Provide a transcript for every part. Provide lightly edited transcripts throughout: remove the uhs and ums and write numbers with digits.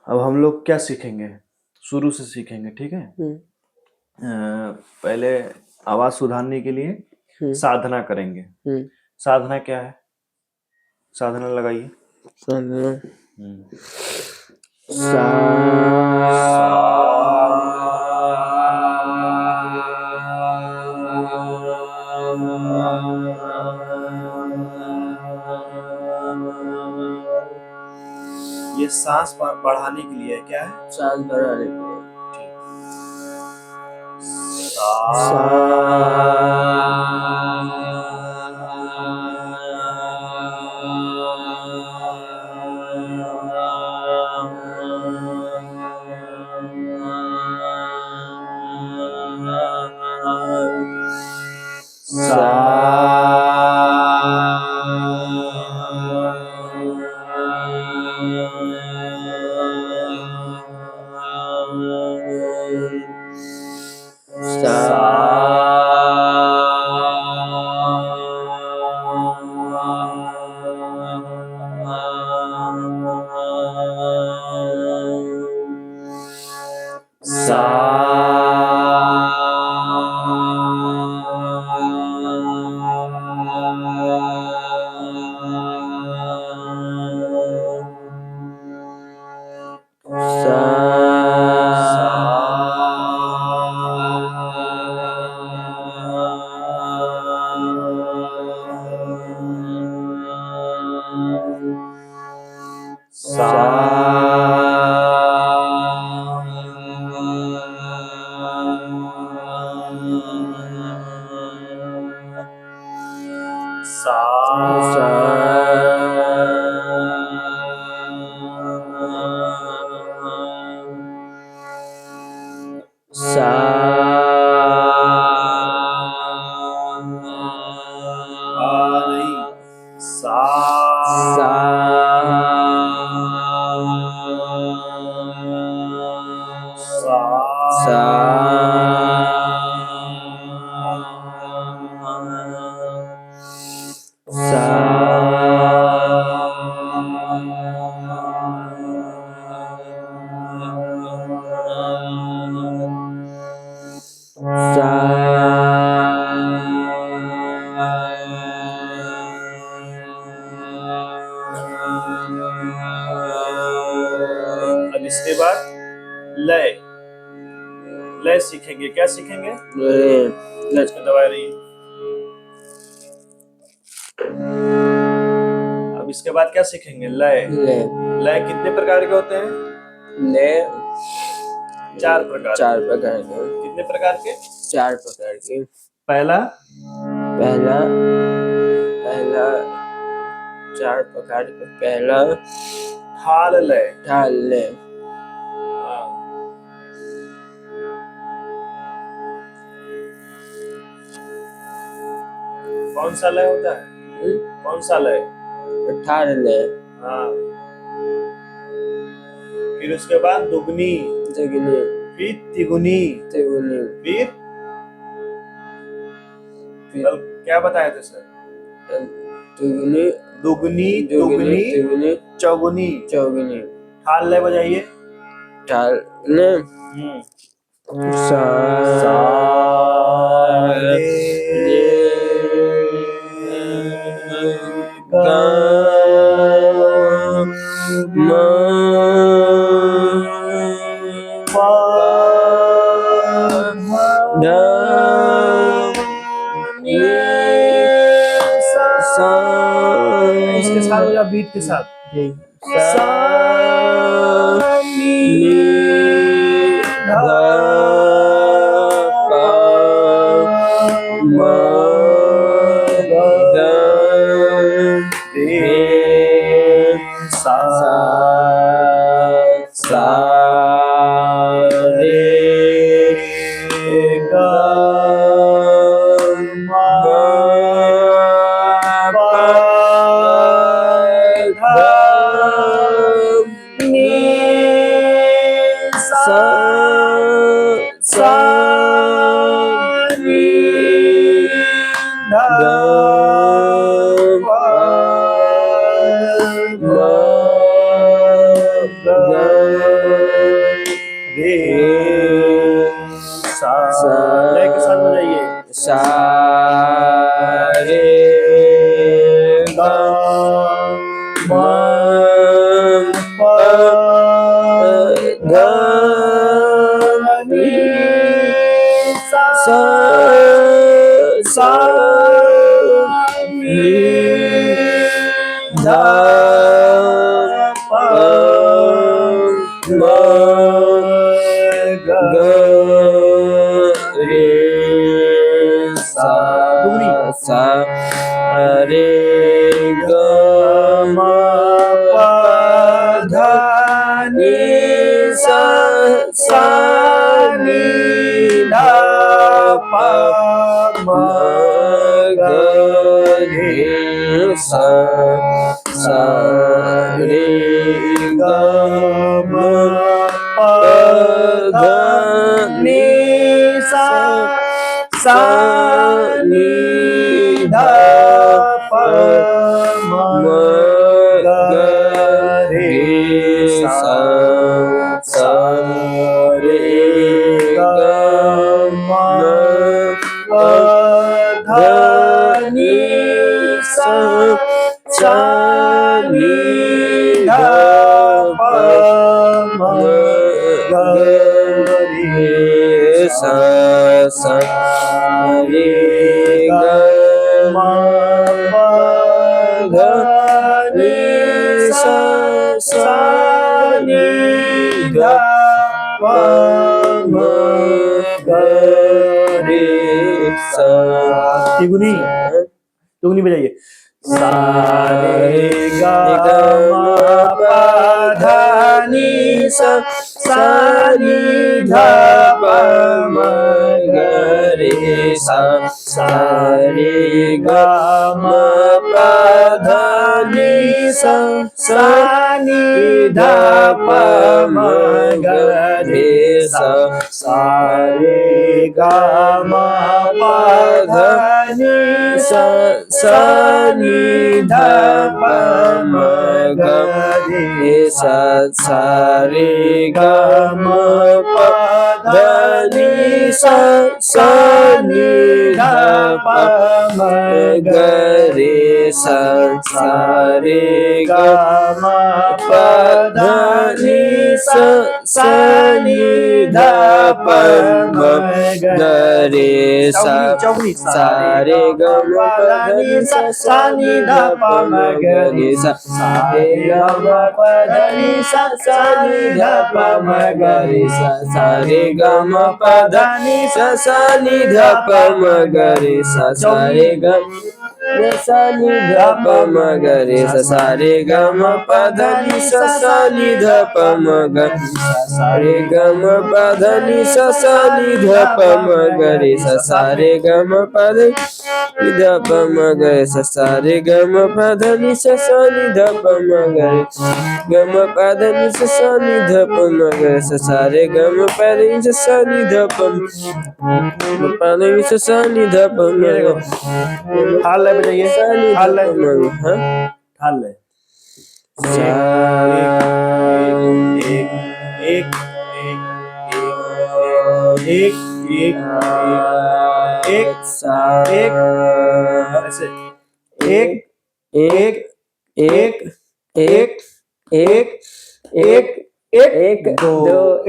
अब हम लोग क्या सीखेंगे, शुरू से सीखेंगे, ठीक है। पहले आवाज सुधारने के लिए साधना करेंगे। साधना क्या है? साधना लगाइए। साधना ये सांस बढ़ाने के लिए क्या है? सांस बढ़ाने के लिए। अब इसके बाद लय लय सीखेंगे। क्या सीखेंगे? लय को दबा रही है। अब इसके बाद क्या सीखेंगे? लय। लय कितने प्रकार के होते हैं? लय 4 प्रकार। 4 प्रकार के। कितने प्रकार के? 4 प्रकार के। पहला 4 प्रकार का पहला थाल लय। थाल लय। कौन सा लय होता है? कौन सा लय? थाल लय। हाँ। फिर उसके बाद दुगनी, फिर तिगुनी, फिर क्या बताए थे सर? दुगनी, तुगनी, चौगुनी। थाल लय बजाइए। थाल लय। सा रे गा मा पा धा नी सा। इसके साथ हो जा बीट के साथ। सा नी धा पा मा गा रे सा रे गा मा पा धा नी सा नी धा पा मा गा तिगुनी तुगनी बजाइए सा रे गा मा पा धा नी सा सा नी धा पा मा गा रे सा सा रे गा मा पा धा नी सा सा नी धा पा मा गा रे सा सा रे गा मा पा धा नी सा सा नी धा पा मा गा रे सा सा रे गा मा पा धा नी सा सा नी धा पा मा गा रे सा सा रे गा मा पा धा नी सा सा नी धा पा मा गा रे सा सा रे गा मा पा धा नी सा सा नी धा पा मा गा रे सा सा रे गा मा पा धा नी सा सा नी धा पा मा गा रे सा सा रे गा मा पा धा नी सा सा नी धा पा मा गा रे सा सा रे गा सा नी धा पा मा गा रे सा सा रे गा मा पा धा नी सा सा नी धा पा मा गा सा रे गा मा पा धा नी सा सा नी धा पा मा गा रे सा सा रे गा मा पा धा नी धा पा मा गा रे सा सा रे गा मा पा धा नी सा सा नी धा पा मा गा रे गा मा पा धा नी सा सा नी धा पा मा गा रे सा सा रे गा मा पा धा नी सा सा नी धा पा मा पा धा नी सा सा नी धा पा मा गा हाल ले बजाइए हाल ले हाँ हाल ले एक एक एक एक एक एक ऐसे एक एक एक एक एक एक एक दो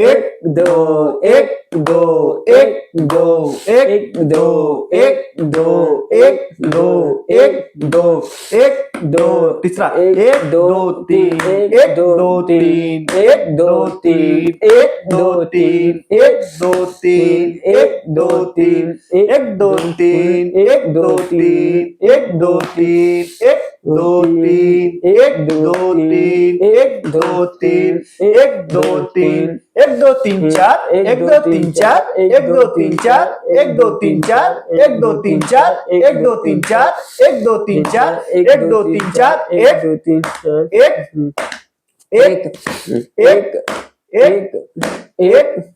एक दो एक दो एक दो एक दो एक दो एक दो एक दो एक दो तीसरा एक दो तीन एक दो तीन एक दो तीन एक दो तीन एक दो तीन एक दो तीन एक दो तीन एक दो तीन एक दो तीन एक दो तीन एक दो तीन एक दो तीन एक दो तीन एक दो तीन चार एक दो तीन चार एक दो तीन चार एक दो तीन चार एक दो तीन चार एक दो तीन चार एक दो तीन चार एक दो तीन चार एक दो तीन एक एक एक एक एक एक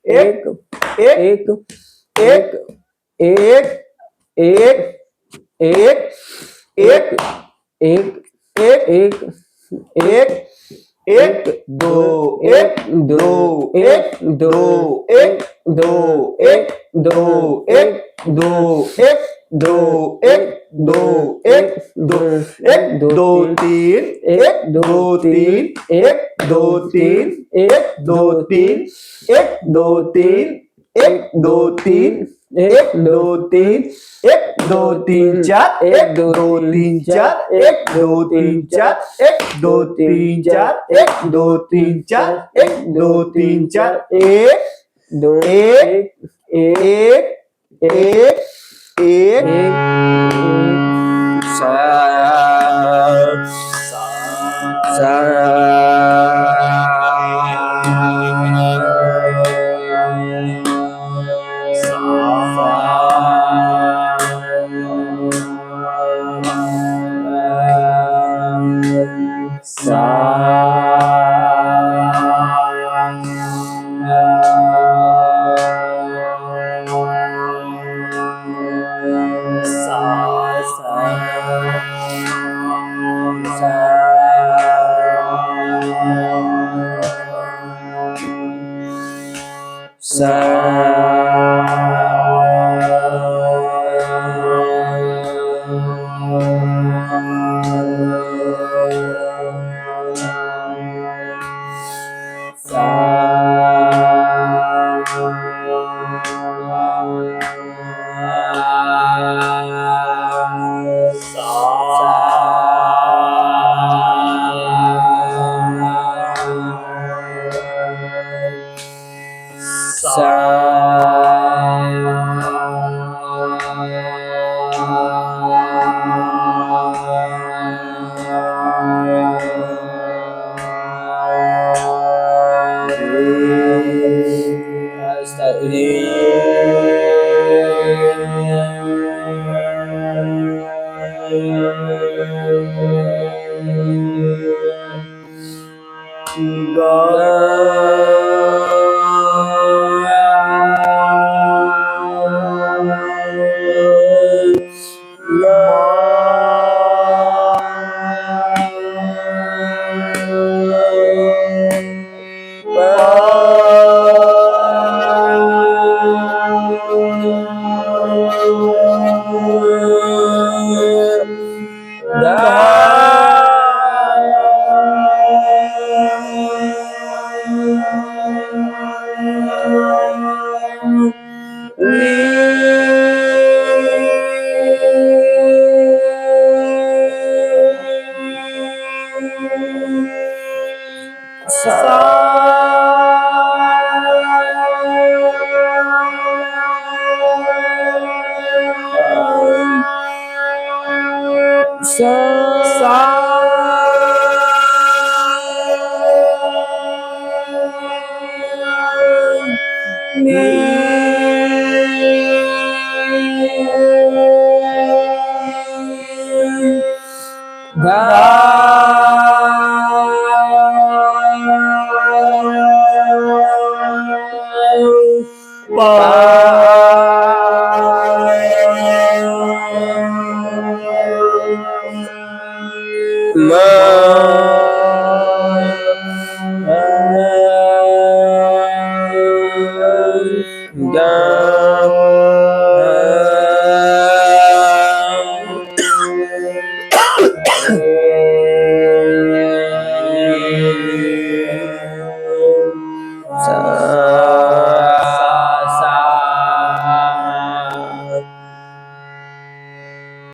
एक एक एक एक एक एक एक एक एक एक दो एक दो एक दो एक दो एक दो एक दो एक दो एक दो एक दो एक दो तीन एक दो तीन एक दो तीन एक दो तीन एक दो तीन एक दो तीन एक दो तीन एक दो तीन चार एक दो तीन चार एक दो तीन चार एक दो तीन चार एक दो तीन चार एक दो तीन चार एक दो एक एक एक एक एक सा सा